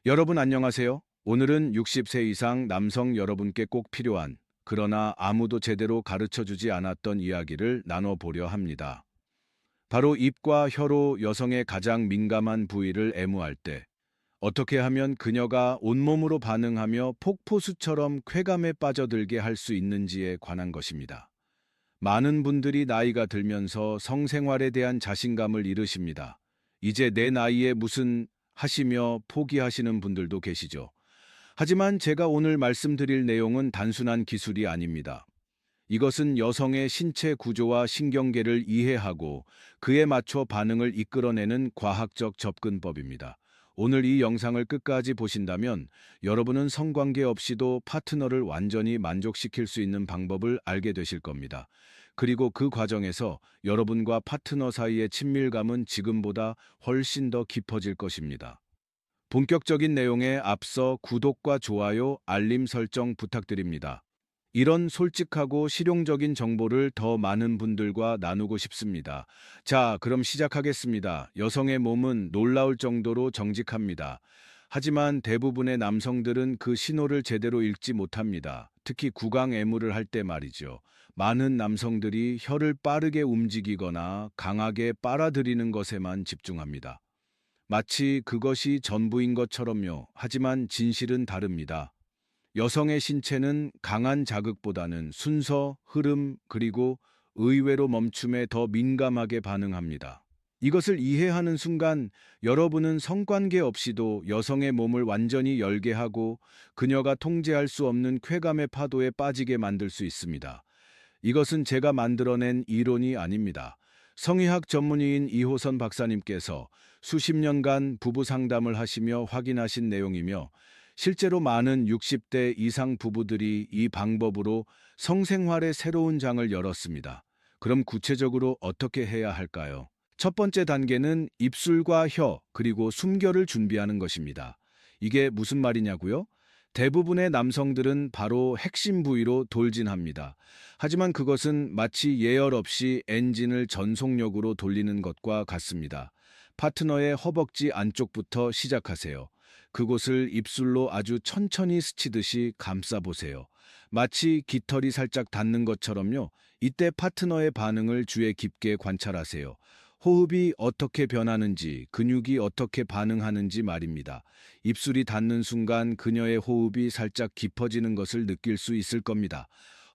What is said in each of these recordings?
여러분 안녕하세요. 오늘은 60세 이상 남성 여러분께 꼭 필요한, 그러나 아무도 제대로 가르쳐 주지 않았던 이야기를 나눠보려 합니다. 바로 입과 혀로 여성의 가장 민감한 부위를 애무할 때, 어떻게 하면 그녀가 온몸으로 반응하며 폭포수처럼 쾌감에 빠져들게 할 수 있는지에 관한 것입니다. 많은 분들이 나이가 들면서 성생활에 대한 자신감을 잃으십니다. 이제 내 나이에 무슨 하시며 포기하시는 분들도 계시죠. 하지만 제가 오늘 말씀드릴 내용은 단순한 기술이 아닙니다. 이것은 여성의 신체 구조와 신경계를 이해하고 그에 맞춰 반응을 이끌어내는 과학적 접근법입니다. 오늘 이 영상을 끝까지 보신다면 여러분은 성관계 없이도 파트너를 완전히 만족시킬 수 있는 방법을 알게 되실 겁니다. 그리고 그 과정에서 여러분과 파트너 사이의 친밀감은 지금보다 훨씬 더 깊어질 것입니다. 본격적인 내용에 앞서 구독과 좋아요, 알림 설정 부탁드립니다. 이런 솔직하고 실용적인 정보를 더 많은 분들과 나누고 싶습니다. 자, 그럼 시작하겠습니다. 여성의 몸은 놀라울 정도로 정직합니다. 하지만 대부분의 남성들은 그 신호를 제대로 읽지 못합니다. 특히 구강 애무를 할 때 말이죠. 많은 남성들이 혀를 빠르게 움직이거나 강하게 빨아들이는 것에만 집중합니다. 마치 그것이 전부인 것처럼요. 하지만 진실은 다릅니다. 여성의 신체는 강한 자극보다는 순서, 흐름, 그리고 의외로 멈춤에 더 민감하게 반응합니다. 이것을 이해하는 순간 여러분은 성관계 없이도 여성의 몸을 완전히 열게 하고 그녀가 통제할 수 없는 쾌감의 파도에 빠지게 만들 수 있습니다. 이것은 제가 만들어낸 이론이 아닙니다. 성의학 전문의인 이호선 박사님께서 수십 년간 부부 상담을 하시며 확인하신 내용이며 실제로 많은 60대 이상 부부들이 이 방법으로 성생활의 새로운 장을 열었습니다. 그럼 구체적으로 어떻게 해야 할까요? 첫 번째 단계는 입술과 혀, 그리고 숨결을 준비하는 것입니다. 이게 무슨 말이냐고요? 대부분의 남성들은 바로 핵심 부위로 돌진합니다. 하지만 그것은 마치 예열 없이 엔진을 전속력으로 돌리는 것과 같습니다. 파트너의 허벅지 안쪽부터 시작하세요. 그곳을 입술로 아주 천천히 스치듯이 감싸보세요. 마치 깃털이 살짝 닿는 것처럼요. 이때 파트너의 반응을 주의 깊게 관찰하세요. 호흡이 어떻게 변하는지, 근육이 어떻게 반응하는지 말입니다. 입술이 닿는 순간 그녀의 호흡이 살짝 깊어지는 것을 느낄 수 있을 겁니다.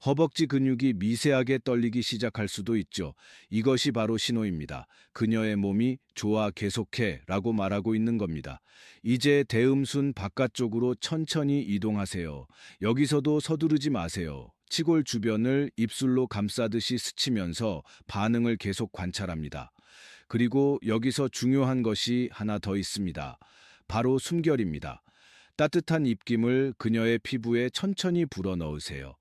허벅지 근육이 미세하게 떨리기 시작할 수도 있죠. 이것이 바로 신호입니다. 그녀의 몸이 좋아 계속해 라고 말하고 있는 겁니다. 이제 대음순 바깥쪽으로 천천히 이동하세요. 여기서도 서두르지 마세요. 치골 주변을 입술로 감싸듯이 스치면서 반응을 계속 관찰합니다. 그리고 여기서 중요한 것이 하나 더 있습니다. 바로 숨결입니다. 따뜻한 입김을 그녀의 피부에 천천히 불어 넣으세요.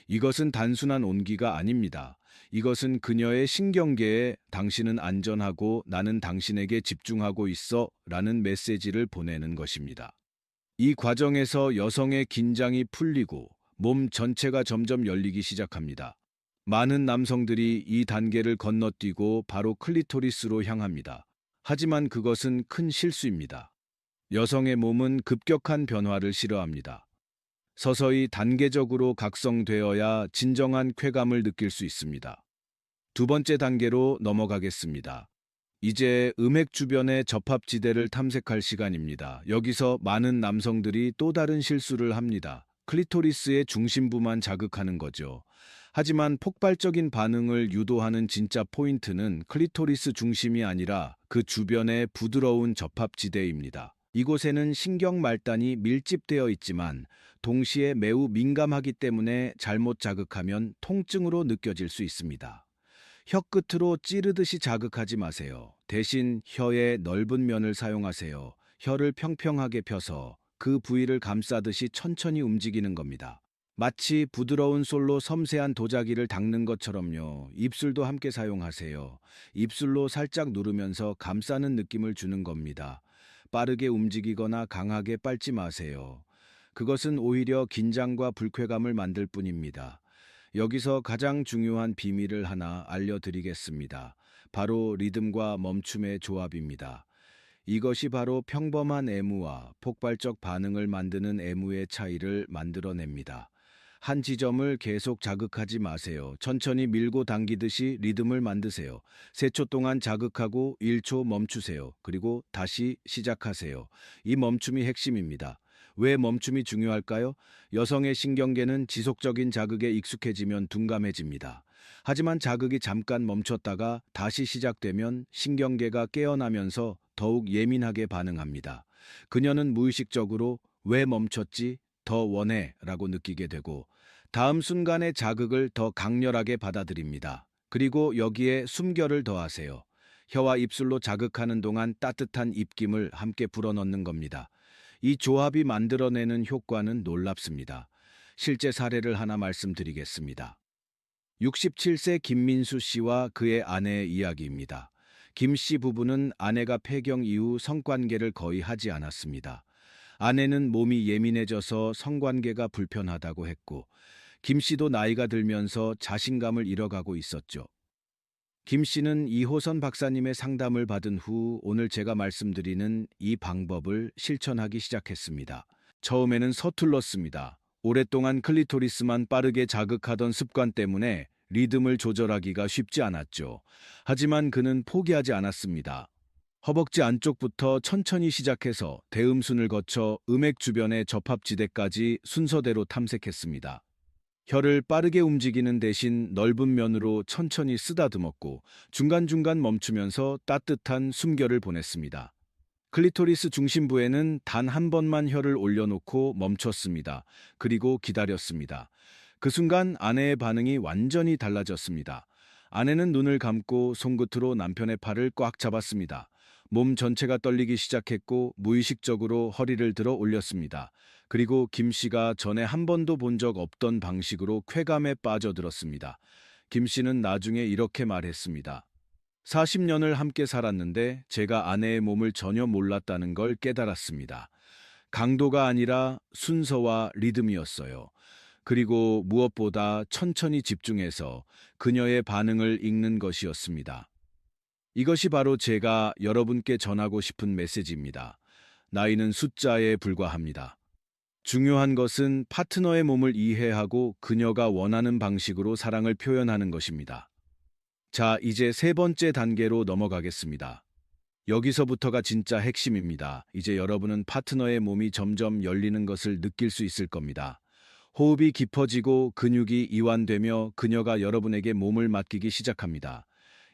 이것은 단순한 온기가 아닙니다. 이것은 그녀의 신경계에 당신은 안전하고 나는 당신에게 집중하고 있어 라는 메시지를 보내는 것입니다. 이 과정에서 여성의 긴장이 풀리고 몸 전체가 점점 열리기 시작합니다. 많은 남성들이 이 단계를 건너뛰고 바로 클리토리스로 향합니다. 하지만 그것은 큰 실수입니다. 여성의 몸은 급격한 변화를 싫어합니다. 서서히 단계적으로 각성되어야 진정한 쾌감을 느낄 수 있습니다. 두 번째 단계로 넘어가겠습니다. 이제 음액 주변의 접합지대를 탐색할 시간입니다. 여기서 많은 남성들이 또 다른 실수를 합니다. 클리토리스의 중심부만 자극하는 거죠. 하지만 폭발적인 반응을 유도하는 진짜 포인트는 클리토리스 중심이 아니라 그 주변의 부드러운 접합지대입니다. 이곳에는 신경 말단이 밀집되어 있지만 동시에 매우 민감하기 때문에 잘못 자극하면 통증으로 느껴질 수 있습니다. 혀 끝으로 찌르듯이 자극하지 마세요. 대신 혀의 넓은 면을 사용하세요. 혀를 평평하게 펴서 그 부위를 감싸듯이 천천히 움직이는 겁니다. 마치 부드러운 솔로 섬세한 도자기를 닦는 것처럼요. 입술도 함께 사용하세요. 입술로 살짝 누르면서 감싸는 느낌을 주는 겁니다. 빠르게 움직이거나 강하게 빨지 마세요. 그것은 오히려 긴장과 불쾌감을 만들 뿐입니다. 여기서 가장 중요한 비밀을 하나 알려드리겠습니다. 바로 리듬과 멈춤의 조합입니다. 이것이 바로 평범한 애무와 폭발적 반응을 만드는 애무의 차이를 만들어냅니다. 한 지점을 계속 자극하지 마세요. 천천히 밀고 당기듯이 리듬을 만드세요. 3초 동안 자극하고 1초 멈추세요. 그리고 다시 시작하세요. 이 멈춤이 핵심입니다. 왜 멈춤이 중요할까요? 여성의 신경계는 지속적인 자극에 익숙해지면 둔감해집니다. 하지만 자극이 잠깐 멈췄다가 다시 시작되면 신경계가 깨어나면서 더욱 예민하게 반응합니다. 그녀는 무의식적으로 왜 멈췄지? 더 원해 라고 느끼게 되고 다음 순간의 자극을 더 강렬하게 받아들입니다. 그리고 여기에 숨결을 더하세요. 혀와 입술로 자극하는 동안 따뜻한 입김을 함께 불어넣는 겁니다. 이 조합이 만들어내는 효과는 놀랍습니다. 실제 사례를 하나 말씀드리겠습니다. 67세 김민수 씨와 그의 아내의 이야기입니다. 김 씨 부부는 아내가 폐경 이후 성관계를 거의 하지 않았습니다. 아내는 몸이 예민해져서 성관계가 불편하다고 했고, 김 씨도 나이가 들면서 자신감을 잃어가고 있었죠. 김 씨는 이호선 박사님의 상담을 받은 후 오늘 제가 말씀드리는 이 방법을 실천하기 시작했습니다. 처음에는 서툴렀습니다. 오랫동안 클리토리스만 빠르게 자극하던 습관 때문에 리듬을 조절하기가 쉽지 않았죠. 하지만 그는 포기하지 않았습니다. 허벅지 안쪽부터 천천히 시작해서 대음순을 거쳐 음액 주변의 접합지대까지 순서대로 탐색했습니다. 혀를 빠르게 움직이는 대신 넓은 면으로 천천히 쓰다듬었고 중간중간 멈추면서 따뜻한 숨결을 보냈습니다. 클리토리스 중심부에는 단 한 번만 혀를 올려놓고 멈췄습니다. 그리고 기다렸습니다. 그 순간 아내의 반응이 완전히 달라졌습니다. 아내는 눈을 감고 손끝으로 남편의 팔을 꽉 잡았습니다. 몸 전체가 떨리기 시작했고 무의식적으로 허리를 들어 올렸습니다. 그리고 김 씨가 전에 한 번도 본 적 없던 방식으로 쾌감에 빠져들었습니다. 김 씨는 나중에 이렇게 말했습니다. 40년을 함께 살았는데 제가 아내의 몸을 전혀 몰랐다는 걸 깨달았습니다. 강도가 아니라 순서와 리듬이었어요. 그리고 무엇보다 천천히 집중해서 그녀의 반응을 읽는 것이었습니다. 이것이 바로 제가 여러분께 전하고 싶은 메시지입니다. 나이는 숫자에 불과합니다. 중요한 것은 파트너의 몸을 이해하고 그녀가 원하는 방식으로 사랑을 표현하는 것입니다. 자, 이제 3번째 단계로 넘어가겠습니다. 여기서부터가 진짜 핵심입니다. 이제 여러분은 파트너의 몸이 점점 열리는 것을 느낄 수 있을 겁니다. 호흡이 깊어지고 근육이 이완되며 그녀가 여러분에게 몸을 맡기기 시작합니다.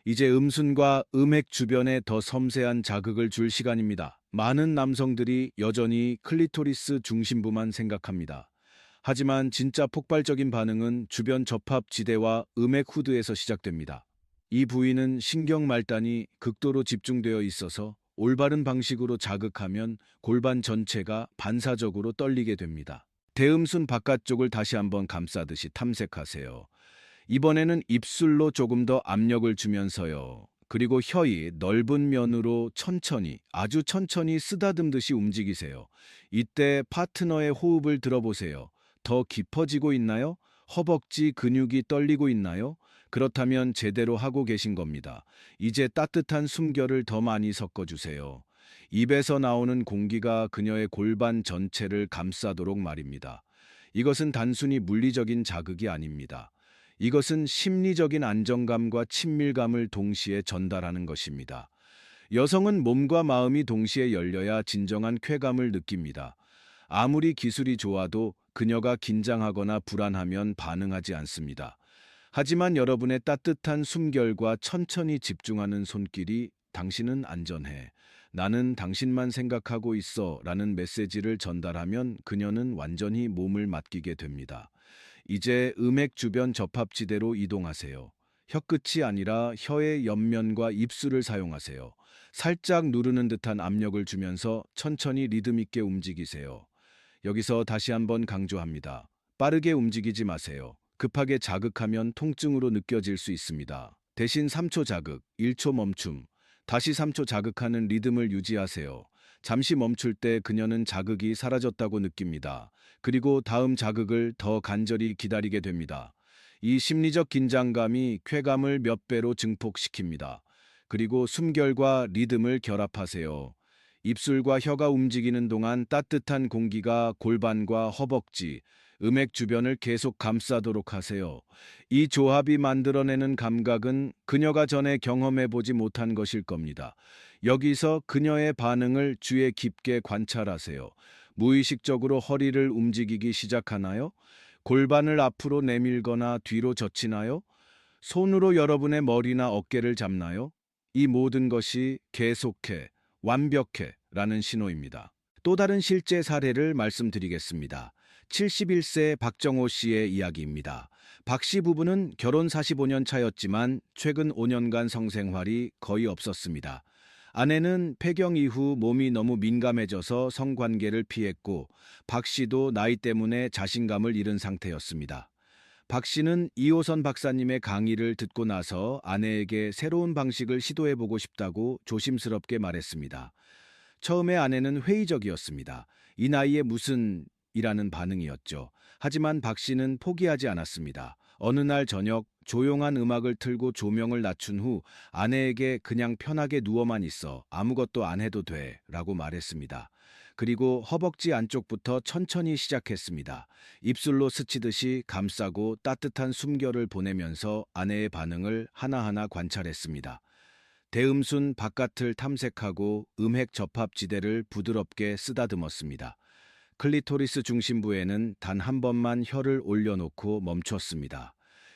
이제 음순과 음핵 주변에 더 섬세한 자극을 줄 시간입니다. 많은 남성들이 여전히 클리토리스 중심부만 생각합니다. 하지만 진짜 폭발적인 반응은 주변 접합 지대와 음핵 후드에서 시작됩니다. 이 부위는 신경 말단이 극도로 집중되어 있어서 올바른 방식으로 자극하면 골반 전체가 반사적으로 떨리게 됩니다. 대음순 바깥쪽을 다시 한번 감싸듯이 탐색하세요. 이번에는 입술로 조금 더 압력을 주면서요. 그리고 혀이 넓은 면으로 천천히, 아주 천천히 쓰다듬듯이 움직이세요. 이때 파트너의 호흡을 들어보세요. 더 깊어지고 있나요? 허벅지 근육이 떨리고 있나요? 그렇다면 제대로 하고 계신 겁니다. 이제 따뜻한 숨결을 더 많이 섞어주세요. 입에서 나오는 공기가 그녀의 골반 전체를 감싸도록 말입니다. 이것은 단순히 물리적인 자극이 아닙니다. 이것은 심리적인 안정감과 친밀감을 동시에 전달하는 것입니다. 여성은 몸과 마음이 동시에 열려야 진정한 쾌감을 느낍니다. 아무리 기술이 좋아도 그녀가 긴장하거나 불안하면 반응하지 않습니다. 하지만 여러분의 따뜻한 숨결과 천천히 집중하는 손길이 당신은 안전해. 나는 당신만 생각하고 있어. 라는 메시지를 전달하면 그녀는 완전히 몸을 맡기게 됩니다. 이제 음액 주변 접합지대로 이동하세요. 혀끝이 아니라 혀의 옆면과 입술을 사용하세요. 살짝 누르는 듯한 압력을 주면서 천천히 리듬 있게 움직이세요. 여기서 다시 한번 강조합니다. 빠르게 움직이지 마세요. 급하게 자극하면 통증으로 느껴질 수 있습니다. 대신 3초 자극, 1초 멈춤, 다시 3초 자극하는 리듬을 유지하세요. 잠시 멈출 때 그녀는 자극이 사라졌다고 느낍니다. 그리고 다음 자극을 더 간절히 기다리게 됩니다. 이 심리적 긴장감이 쾌감을 몇 배로 증폭시킵니다. 그리고 숨결과 리듬을 결합하세요. 입술과 혀가 움직이는 동안 따뜻한 공기가 골반과 허벅지, 음액 주변을 계속 감싸도록 하세요. 이 조합이 만들어내는 감각은 그녀가 전에 경험해보지 못한 것일 겁니다. 여기서 그녀의 반응을 주의 깊게 관찰하세요. 무의식적으로 허리를 움직이기 시작하나요? 골반을 앞으로 내밀거나 뒤로 젖히나요? 손으로 여러분의 머리나 어깨를 잡나요? 이 모든 것이 계속해, 완벽해 라는 신호입니다. 또 다른 실제 사례를 말씀드리겠습니다. 71세 박정호 씨의 이야기입니다. 박 씨 부부는 결혼 45년 차였지만 최근 5년간 성생활이 거의 없었습니다. 아내는 폐경 이후 몸이 너무 민감해져서 성관계를 피했고 박 씨도 나이 때문에 자신감을 잃은 상태였습니다. 박 씨는 이호선 박사님의 강의를 듣고 나서 아내에게 새로운 방식을 시도해보고 싶다고 조심스럽게 말했습니다. 처음에 아내는 회의적이었습니다. 이 나이에 무슨 이라는 반응이었죠. 하지만 박 씨는 포기하지 않았습니다. 어느 날 저녁 조용한 음악을 틀고 조명을 낮춘 후 아내에게 그냥 편하게 누워만 있어 아무것도 안 해도 돼 라고 말했습니다. 그리고 허벅지 안쪽부터 천천히 시작했습니다. 입술로 스치듯이 감싸고 따뜻한 숨결을 보내면서 아내의 반응을 하나하나 관찰했습니다. 대음순 바깥을 탐색하고 음핵 접합지대를 부드럽게 쓰다듬었습니다. 클리토리스 중심부에는 단 한 번만 혀를 올려놓고 멈췄습니다.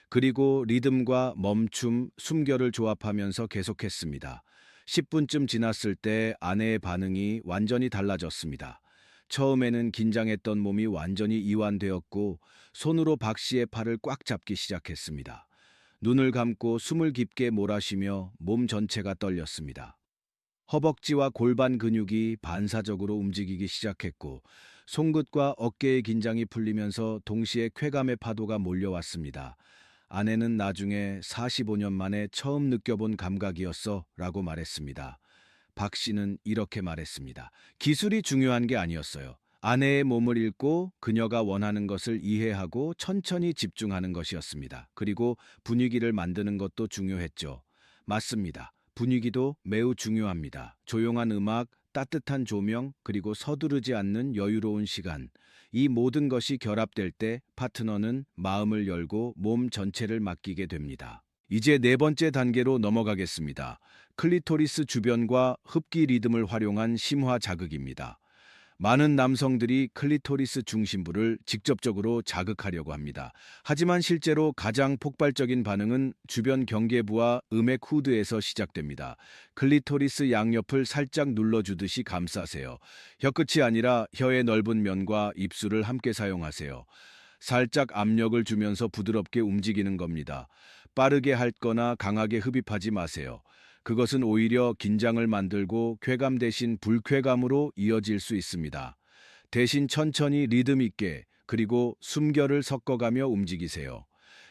그리고 리듬과 멈춤, 숨결을 조합하면서 계속했습니다. 10분쯤 지났을 때 아내의 반응이 완전히 달라졌습니다. 처음에는 긴장했던 몸이 완전히 이완되었고 손으로 박 씨의 팔을 꽉 잡기 시작했습니다. 눈을 감고 숨을 깊게 몰아쉬며 몸 전체가 떨렸습니다. 허벅지와 골반 근육이 반사적으로 움직이기 시작했고 송긋과 어깨의 긴장이 풀리면서 동시에 쾌감의 파도가 몰려왔습니다. 아내는 나중에 45년 만에 처음 느껴본 감각이었어 라고 말했습니다. 박 씨는 이렇게 말했습니다. 기술이 중요한 게 아니었어요. 아내의 몸을 읽고 그녀가 원하는 것을 이해하고 천천히 집중하는 것이었습니다. 그리고 분위기를 만드는 것도 중요했죠. 맞습니다. 분위기도 매우 중요합니다. 조용한 음악, 따뜻한 조명, 그리고 서두르지 않는 여유로운 시간. 이 모든 것이 결합될 때 파트너는 마음을 열고 몸 전체를 맡기게 됩니다. 이제 네 번째 단계로 넘어가겠습니다. 클리토리스 주변과 흡기 리듬을 활용한 심화 자극입니다. 많은 남성들이 클리토리스 중심부를 직접적으로 자극하려고 합니다. 하지만 실제로 가장 폭발적인 반응은 주변 경계부와 음액 후드에서 시작됩니다. 클리토리스 양옆을 살짝 눌러주듯이 감싸세요. 혀끝이 아니라 혀의 넓은 면과 입술을 함께 사용하세요. 살짝 압력을 주면서 부드럽게 움직이는 겁니다. 빠르게 핥거나 강하게 흡입하지 마세요. 그것은 오히려 긴장을 만들고 쾌감 대신 불쾌감으로 이어질 수 있습니다. 대신 천천히 리듬 있게 그리고 숨결을 섞어가며 움직이세요.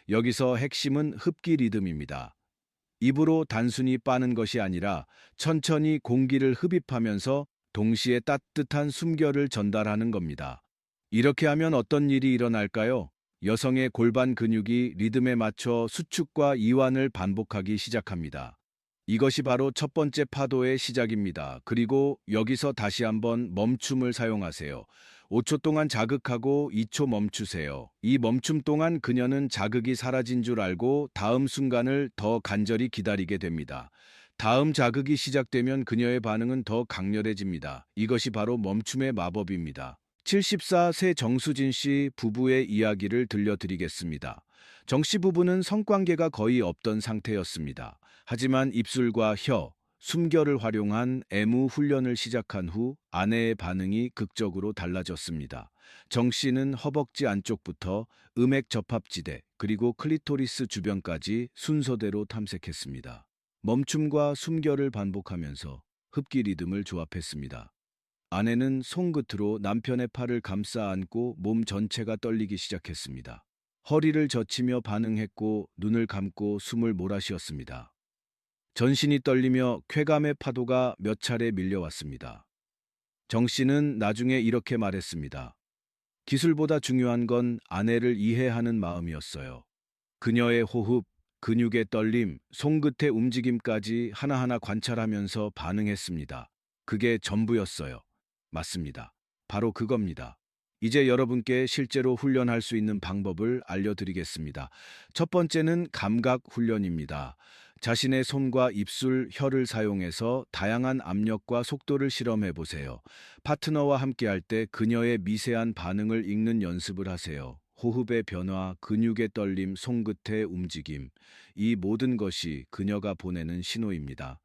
여기서 핵심은 흡기 리듬입니다. 입으로 단순히 빠는 것이 아니라 천천히 공기를 흡입하면서 동시에 따뜻한 숨결을 전달하는 겁니다. 이렇게 하면 어떤 일이 일어날까요? 여성의 골반 근육이 리듬에 맞춰 수축과 이완을 반복하기 시작합니다. 이것이 바로 첫 번째 파도의 시작입니다. 그리고 여기서 다시 한번 멈춤을 사용하세요. 5초 동안 자극하고 2초 멈추세요. 이 멈춤 동안 그녀는 자극이 사라진 줄 알고 다음 순간을 더 간절히 기다리게 됩니다. 다음 자극이 시작되면 그녀의 반응은 더 강렬해집니다. 이것이 바로 멈춤의 마법입니다. 74세 정수진 씨 부부의 이야기를 들려드리겠습니다. 정 씨 부부는 성관계가 거의 없던 상태였습니다. 하지만 입술과 혀, 숨결을 활용한 애무 훈련을 시작한 후 아내의 반응이 극적으로 달라졌습니다. 정 씨는 허벅지 안쪽부터 음액 접합지대 그리고 클리토리스 주변까지 순서대로 탐색했습니다. 멈춤과 숨결을 반복하면서 흡기 리듬을 조합했습니다. 아내는 손끝으로 남편의 팔을 감싸 안고 몸 전체가 떨리기 시작했습니다. 허리를 젖히며 반응했고 눈을 감고 숨을 몰아쉬었습니다. 전신이 떨리며 쾌감의 파도가 몇 차례 밀려왔습니다. 정 씨는 나중에 이렇게 말했습니다. 기술보다 중요한 건 아내를 이해하는 마음이었어요. 그녀의 호흡, 근육의 떨림, 손끝의 움직임까지 하나하나 관찰하면서 반응했습니다. 그게 전부였어요. 맞습니다. 바로 그겁니다. 이제 여러분께 실제로 훈련할 수 있는 방법을 알려드리겠습니다. 첫 번째는 감각 훈련입니다. 자신의 손과 입술, 혀를 사용해서 다양한 압력과 속도를 실험해 보세요. 파트너와 함께할 때 그녀의 미세한 반응을 읽는 연습을 하세요. 호흡의 변화, 근육의 떨림, 손끝의 움직임. 이 모든 것이 그녀가 보내는 신호입니다.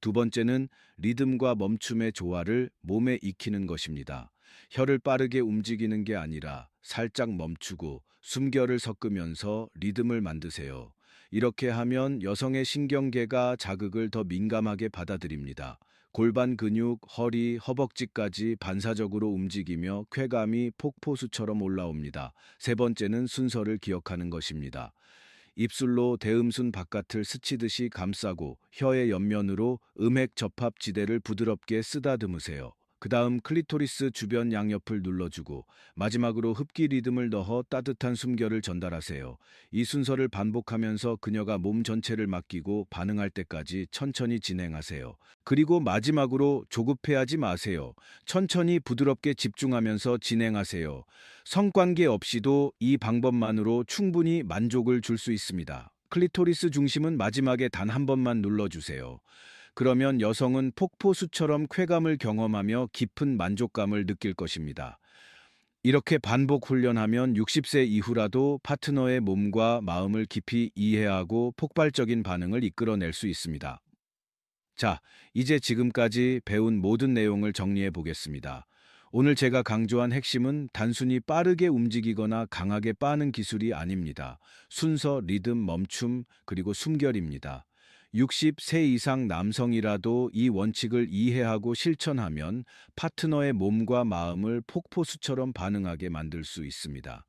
두 번째는 리듬과 멈춤의 조화를 몸에 익히는 것입니다. 혀를 빠르게 움직이는 게 아니라 살짝 멈추고 숨결을 섞으면서 리듬을 만드세요. 이렇게 하면 여성의 신경계가 자극을 더 민감하게 받아들입니다. 골반 근육, 허리, 허벅지까지 반사적으로 움직이며 쾌감이 폭포수처럼 올라옵니다. 세 번째는 순서를 기억하는 것입니다. 입술로 대음순 바깥을 스치듯이 감싸고 혀의 옆면으로 음핵 접합 지대를 부드럽게 쓰다듬으세요. 그 다음 클리토리스 주변 양옆을 눌러주고 마지막으로 흡기 리듬을 넣어 따뜻한 숨결을 전달하세요. 이 순서를 반복하면서 그녀가 몸 전체를 맡기고 반응할 때까지 천천히 진행하세요. 그리고 마지막으로 조급해하지 마세요. 천천히 부드럽게 집중하면서 진행하세요. 성관계 없이도 이 방법만으로 충분히 만족을 줄 수 있습니다. 클리토리스 중심은 마지막에 단 한 번만 눌러주세요. 그러면 여성은 폭포수처럼 쾌감을 경험하며 깊은 만족감을 느낄 것입니다. 이렇게 반복 훈련하면 60세 이후라도 파트너의 몸과 마음을 깊이 이해하고 폭발적인 반응을 이끌어낼 수 있습니다. 자, 이제 지금까지 배운 모든 내용을 정리해 보겠습니다. 오늘 제가 강조한 핵심은 단순히 빠르게 움직이거나 강하게 빠는 기술이 아닙니다. 순서, 리듬, 멈춤, 그리고 숨결입니다. 60세 이상 남성이라도 이 원칙을 이해하고 실천하면 파트너의 몸과 마음을 폭포수처럼 반응하게 만들 수 있습니다.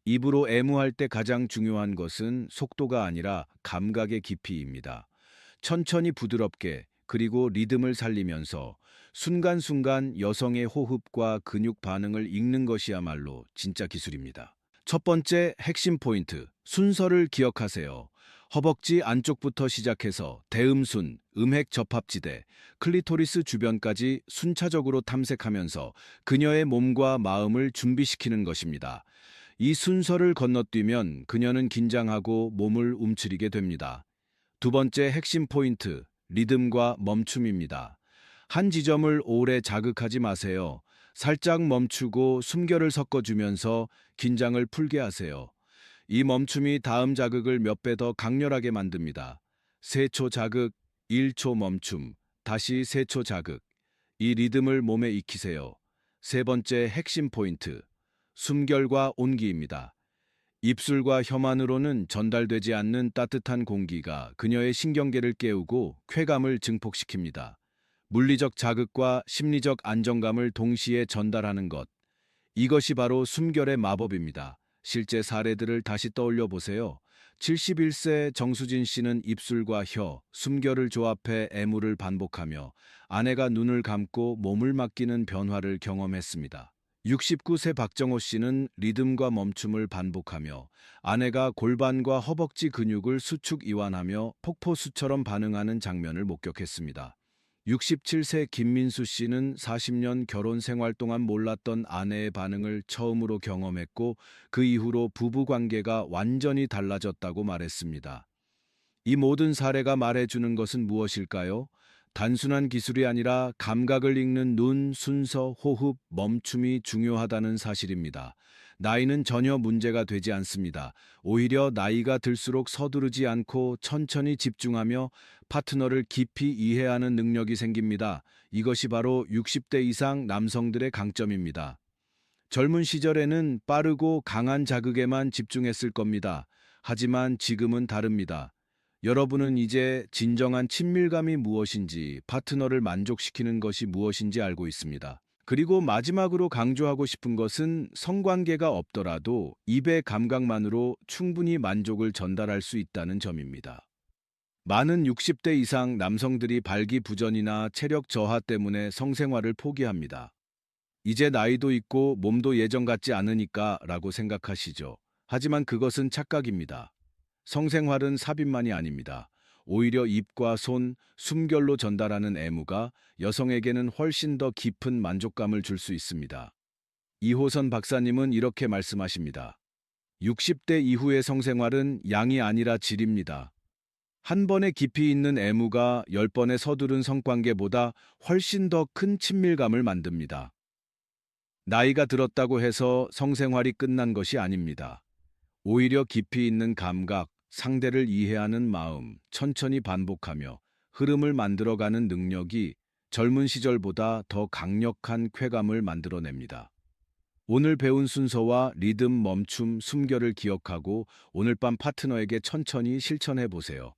입으로 애무할 때 가장 중요한 것은 속도가 아니라 감각의 깊이입니다. 천천히 부드럽게 그리고 리듬을 살리면서 순간순간 여성의 호흡과 근육 반응을 읽는 것이야말로 진짜 기술입니다. 첫 번째 핵심 포인트, 순서를 기억하세요. 허벅지 안쪽부터 시작해서 대음순, 음핵 접합지대, 클리토리스 주변까지 순차적으로 탐색하면서 그녀의 몸과 마음을 준비시키는 것입니다. 이 순서를 건너뛰면 그녀는 긴장하고 몸을 움츠리게 됩니다. 두 번째 핵심 포인트, 리듬과 멈춤입니다. 한 지점을 오래 자극하지 마세요. 살짝 멈추고 숨결을 섞어주면서 긴장을 풀게 하세요. 이 멈춤이 다음 자극을 몇 배 더 강렬하게 만듭니다. 3초 자극, 1초 멈춤, 다시 3초 자극. 이 리듬을 몸에 익히세요. 세 번째 핵심 포인트, 숨결과 온기입니다. 입술과 혀만으로는 전달되지 않는 따뜻한 공기가 그녀의 신경계를 깨우고 쾌감을 증폭시킵니다. 물리적 자극과 심리적 안정감을 동시에 전달하는 것. 이것이 바로 숨결의 마법입니다. 실제 사례들을 다시 떠올려 보세요. 71세 정수진 씨는 입술과 혀, 숨결을 조합해 애무를 반복하며 아내가 눈을 감고 몸을 맡기는 변화를 경험했습니다. 69세 박정호 씨는 리듬과 멈춤을 반복하며 아내가 골반과 허벅지 근육을 수축 이완하며 폭포수처럼 반응하는 장면을 목격했습니다. 67세 김민수 씨는 40년 결혼 생활 동안 몰랐던 아내의 반응을 처음으로 경험했고 그 이후로 부부 관계가 완전히 달라졌다고 말했습니다. 이 모든 사례가 말해주는 것은 무엇일까요? 단순한 기술이 아니라 감각을 읽는 눈, 순서, 호흡, 멈춤이 중요하다는 사실입니다. 나이는 전혀 문제가 되지 않습니다. 오히려 나이가 들수록 서두르지 않고 천천히 집중하며 파트너를 깊이 이해하는 능력이 생깁니다. 이것이 바로 60대 이상 남성들의 강점입니다. 젊은 시절에는 빠르고 강한 자극에만 집중했을 겁니다. 하지만 지금은 다릅니다. 여러분은 이제 진정한 친밀감이 무엇인지, 파트너를 만족시키는 것이 무엇인지 알고 있습니다. 그리고 마지막으로 강조하고 싶은 것은 성관계가 없더라도 입의 감각만으로 충분히 만족을 전달할 수 있다는 점입니다. 많은 60대 이상 남성들이 발기부전이나 체력 저하 때문에 성생활을 포기합니다. 이제 나이도 있고 몸도 예전 같지 않으니까 라고 생각하시죠. 하지만 그것은 착각입니다. 성생활은 삽입만이 아닙니다. 오히려 입과 손, 숨결로 전달하는 애무가 여성에게는 훨씬 더 깊은 만족감을 줄 수 있습니다. 이호선 박사님은 이렇게 말씀하십니다. 60대 이후의 성생활은 양이 아니라 질입니다. 한 번의 깊이 있는 애무가 10번의 서두른 성관계보다 훨씬 더 큰 친밀감을 만듭니다. 나이가 들었다고 해서 성생활이 끝난 것이 아닙니다. 오히려 깊이 있는 감각, 상대를 이해하는 마음, 천천히 반복하며 흐름을 만들어가는 능력이 젊은 시절보다 더 강력한 쾌감을 만들어냅니다. 오늘 배운 순서와 리듬, 멈춤, 숨결을 기억하고 오늘 밤 파트너에게 천천히 실천해 보세요.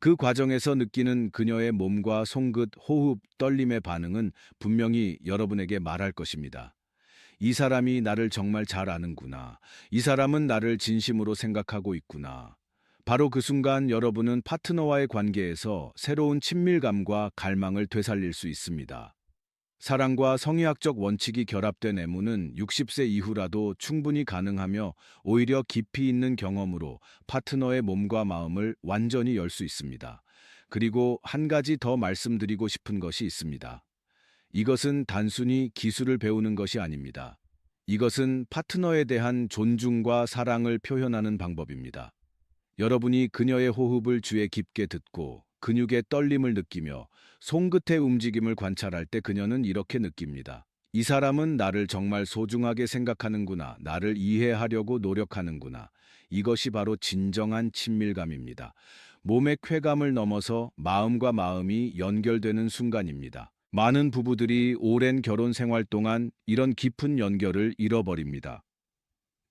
그 과정에서 느끼는 그녀의 몸과 손끝, 호흡, 떨림의 반응은 분명히 여러분에게 말할 것입니다. 이 사람이 나를 정말 잘 아는구나. 이 사람은 나를 진심으로 생각하고 있구나. 바로 그 순간 여러분은 파트너와의 관계에서 새로운 친밀감과 갈망을 되살릴 수 있습니다. 사랑과 성의학적 원칙이 결합된 애무는 60세 이후라도 충분히 가능하며 오히려 깊이 있는 경험으로 파트너의 몸과 마음을 완전히 열 수 있습니다. 그리고 한 가지 더 말씀드리고 싶은 것이 있습니다. 이것은 단순히 기술을 배우는 것이 아닙니다. 이것은 파트너에 대한 존중과 사랑을 표현하는 방법입니다. 여러분이 그녀의 호흡을 주에 깊게 듣고 근육의 떨림을 느끼며 손끝의 움직임을 관찰할 때 그녀는 이렇게 느낍니다. 이 사람은 나를 정말 소중하게 생각하는구나. 나를 이해하려고 노력하는구나. 이것이 바로 진정한 친밀감입니다. 몸의 쾌감을 넘어서 마음과 마음이 연결되는 순간입니다. 많은 부부들이 오랜 결혼 생활 동안 이런 깊은 연결을 잃어버립니다.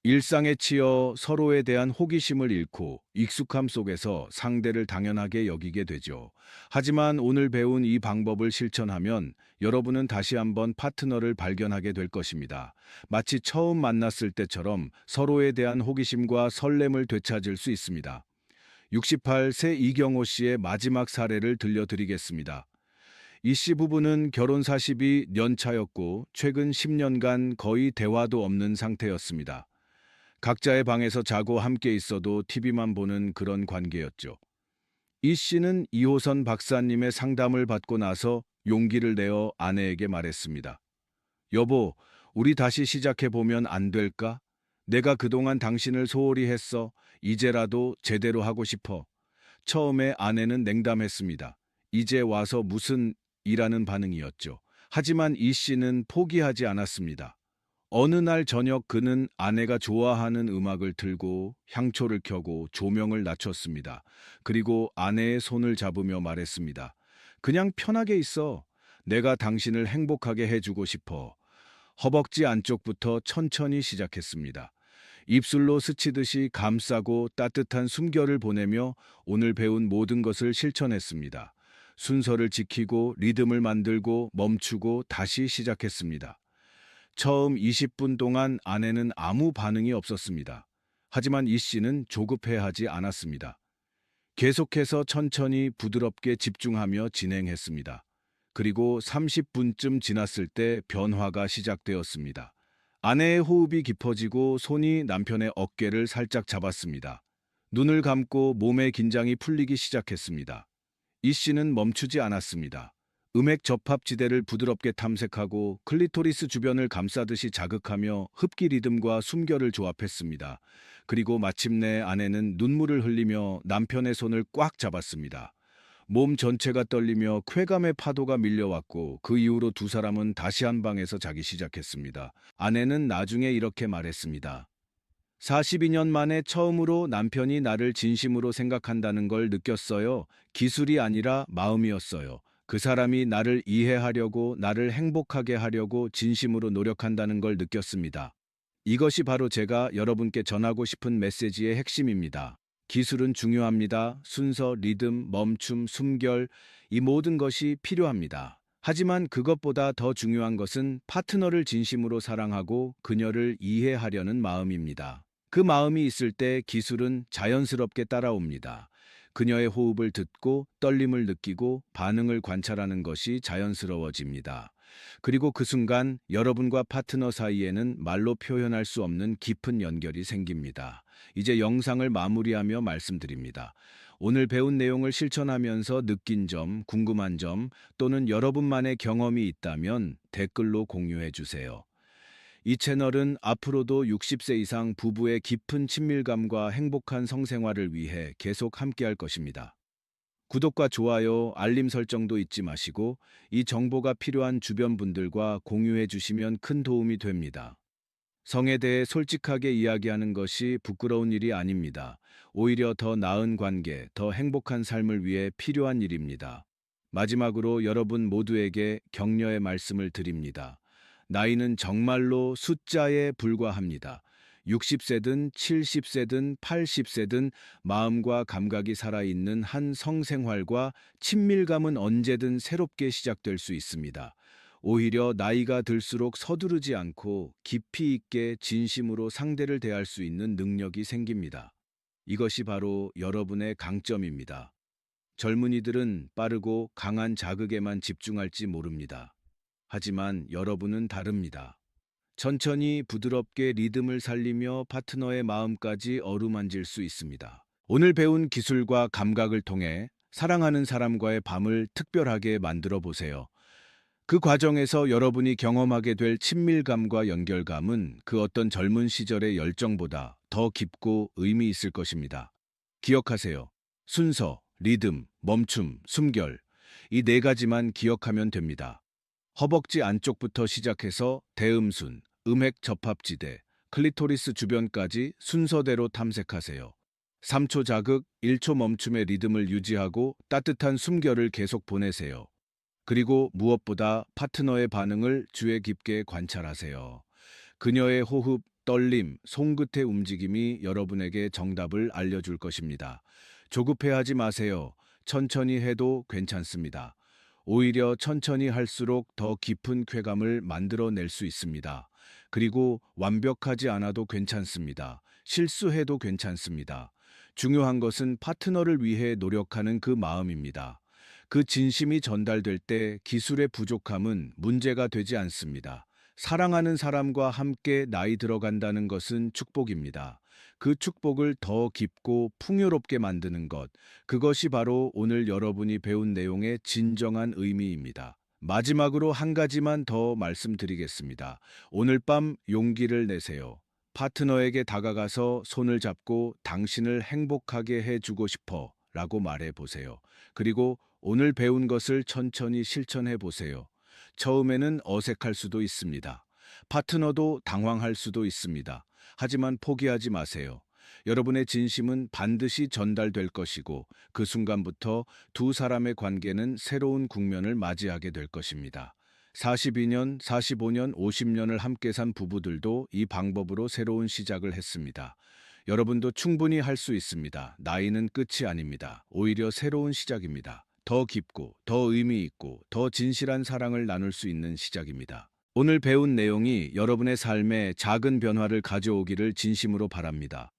일상에 치여 서로에 대한 호기심을 잃고 익숙함 속에서 상대를 당연하게 여기게 되죠. 하지만 오늘 배운 이 방법을 실천하면 여러분은 다시 한번 파트너를 발견하게 될 것입니다. 마치 처음 만났을 때처럼 서로에 대한 호기심과 설렘을 되찾을 수 있습니다. 68세 이경호 씨의 마지막 사례를 들려드리겠습니다. 이 씨 부부는 결혼 42년 차였고 최근 10년간 거의 대화도 없는 상태였습니다. 각자의 방에서 자고 함께 있어도 TV만 보는 그런 관계였죠. 이 씨는 이호선 박사님의 상담을 받고 나서 용기를 내어 아내에게 말했습니다. 여보, 우리 다시 시작해보면 안 될까? 내가 그동안 당신을 소홀히 했어. 이제라도 제대로 하고 싶어. 처음에 아내는 냉담했습니다. 이제 와서 무슨 이라는 반응이었죠. 하지만 이 씨는 포기하지 않았습니다. 어느 날 저녁 그는 아내가 좋아하는 음악을 틀고 향초를 켜고 조명을 낮췄습니다. 그리고 아내의 손을 잡으며 말했습니다. 그냥 편하게 있어. 내가 당신을 행복하게 해주고 싶어. 허벅지 안쪽부터 천천히 시작했습니다. 입술로 스치듯이 감싸고 따뜻한 숨결을 보내며 오늘 배운 모든 것을 실천했습니다. 순서를 지키고 리듬을 만들고 멈추고 다시 시작했습니다. 처음 20분 동안 아내는 아무 반응이 없었습니다. 하지만 이 씨는 조급해하지 않았습니다. 계속해서 천천히 부드럽게 집중하며 진행했습니다. 그리고 30분쯤 지났을 때 변화가 시작되었습니다. 아내의 호흡이 깊어지고 손이 남편의 어깨를 살짝 잡았습니다. 눈을 감고 몸의 긴장이 풀리기 시작했습니다. 이 씨는 멈추지 않았습니다. 음액 접합지대를 부드럽게 탐색하고 클리토리스 주변을 감싸듯이 자극하며 흡기 리듬과 숨결을 조합했습니다. 그리고 마침내 아내는 눈물을 흘리며 남편의 손을 꽉 잡았습니다. 몸 전체가 떨리며 쾌감의 파도가 밀려왔고 그 이후로 두 사람은 다시 한 방에서 자기 시작했습니다. 아내는 나중에 이렇게 말했습니다. 42년 만에 처음으로 남편이 나를 진심으로 생각한다는 걸 느꼈어요. 기술이 아니라 마음이었어요. 그 사람이 나를 이해하려고, 나를 행복하게 하려고 진심으로 노력한다는 걸 느꼈습니다. 이것이 바로 제가 여러분께 전하고 싶은 메시지의 핵심입니다. 기술은 중요합니다. 순서, 리듬, 멈춤, 숨결, 이 모든 것이 필요합니다. 하지만 그것보다 더 중요한 것은 파트너를 진심으로 사랑하고 그녀를 이해하려는 마음입니다. 그 마음이 있을 때 기술은 자연스럽게 따라옵니다. 그녀의 호흡을 듣고 떨림을 느끼고 반응을 관찰하는 것이 자연스러워집니다. 그리고 그 순간 여러분과 파트너 사이에는 말로 표현할 수 없는 깊은 연결이 생깁니다. 이제 영상을 마무리하며 말씀드립니다. 오늘 배운 내용을 실천하면서 느낀 점, 궁금한 점 또는 여러분만의 경험이 있다면 댓글로 공유해 주세요. 이 채널은 앞으로도 60세 이상 부부의 깊은 친밀감과 행복한 성생활을 위해 계속 함께할 것입니다. 구독과 좋아요, 알림 설정도 잊지 마시고 이 정보가 필요한 주변 분들과 공유해 주시면 큰 도움이 됩니다. 성에 대해 솔직하게 이야기하는 것이 부끄러운 일이 아닙니다. 오히려 더 나은 관계, 더 행복한 삶을 위해 필요한 일입니다. 마지막으로 여러분 모두에게 격려의 말씀을 드립니다. 나이는 정말로 숫자에 불과합니다. 60세든 70세든 80세든 마음과 감각이 살아있는 한 성생활과 친밀감은 언제든 새롭게 시작될 수 있습니다. 오히려 나이가 들수록 서두르지 않고 깊이 있게 진심으로 상대를 대할 수 있는 능력이 생깁니다. 이것이 바로 여러분의 강점입니다. 젊은이들은 빠르고 강한 자극에만 집중할지 모릅니다. 하지만 여러분은 다릅니다. 천천히 부드럽게 리듬을 살리며 파트너의 마음까지 어루만질 수 있습니다. 오늘 배운 기술과 감각을 통해 사랑하는 사람과의 밤을 특별하게 만들어 보세요. 그 과정에서 여러분이 경험하게 될 친밀감과 연결감은 그 어떤 젊은 시절의 열정보다 더 깊고 의미 있을 것입니다. 기억하세요. 순서, 리듬, 멈춤, 숨결. 이 네 가지만 기억하면 됩니다. 허벅지 안쪽부터 시작해서 대음순, 음핵 접합지대, 클리토리스 주변까지 순서대로 탐색하세요. 3초 자극, 1초 멈춤의 리듬을 유지하고 따뜻한 숨결을 계속 보내세요. 그리고 무엇보다 파트너의 반응을 주의 깊게 관찰하세요. 그녀의 호흡, 떨림, 손끝의 움직임이 여러분에게 정답을 알려줄 것입니다. 조급해하지 마세요. 천천히 해도 괜찮습니다. 오히려 천천히 할수록 더 깊은 쾌감을 만들어낼 수 있습니다. 그리고 완벽하지 않아도 괜찮습니다. 실수해도 괜찮습니다. 중요한 것은 파트너를 위해 노력하는 그 마음입니다. 그 진심이 전달될 때 기술의 부족함은 문제가 되지 않습니다. 사랑하는 사람과 함께 나이 들어간다는 것은 축복입니다. 그 축복을 더 깊고 풍요롭게 만드는 것, 그것이 바로 오늘 여러분이 배운 내용의 진정한 의미입니다. 마지막으로 한 가지만 더 말씀드리겠습니다. 오늘 밤 용기를 내세요. 파트너에게 다가가서 손을 잡고 당신을 행복하게 해주고 싶어 라고 말해 보세요. 그리고 오늘 배운 것을 천천히 실천해 보세요. 처음에는 어색할 수도 있습니다. 파트너도 당황할 수도 있습니다. 하지만 포기하지 마세요. 여러분의 진심은 반드시 전달될 것이고 그 순간부터 두 사람의 관계는 새로운 국면을 맞이하게 될 것입니다. 42년, 45년, 50년을 함께 산 부부들도 이 방법으로 새로운 시작을 했습니다. 여러분도 충분히 할 수 있습니다. 나이는 끝이 아닙니다. 오히려 새로운 시작입니다. 더 깊고, 더 의미 있고, 더 진실한 사랑을 나눌 수 있는 시작입니다. 오늘 배운 내용이 여러분의 삶에 작은 변화를 가져오기를 진심으로 바랍니다.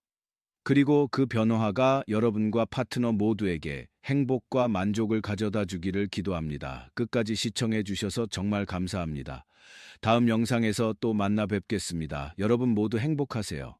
그리고 그 변화가 여러분과 파트너 모두에게 행복과 만족을 가져다 주기를 기도합니다. 끝까지 시청해 주셔서 정말 감사합니다. 다음 영상에서 또 만나 뵙겠습니다. 여러분 모두 행복하세요.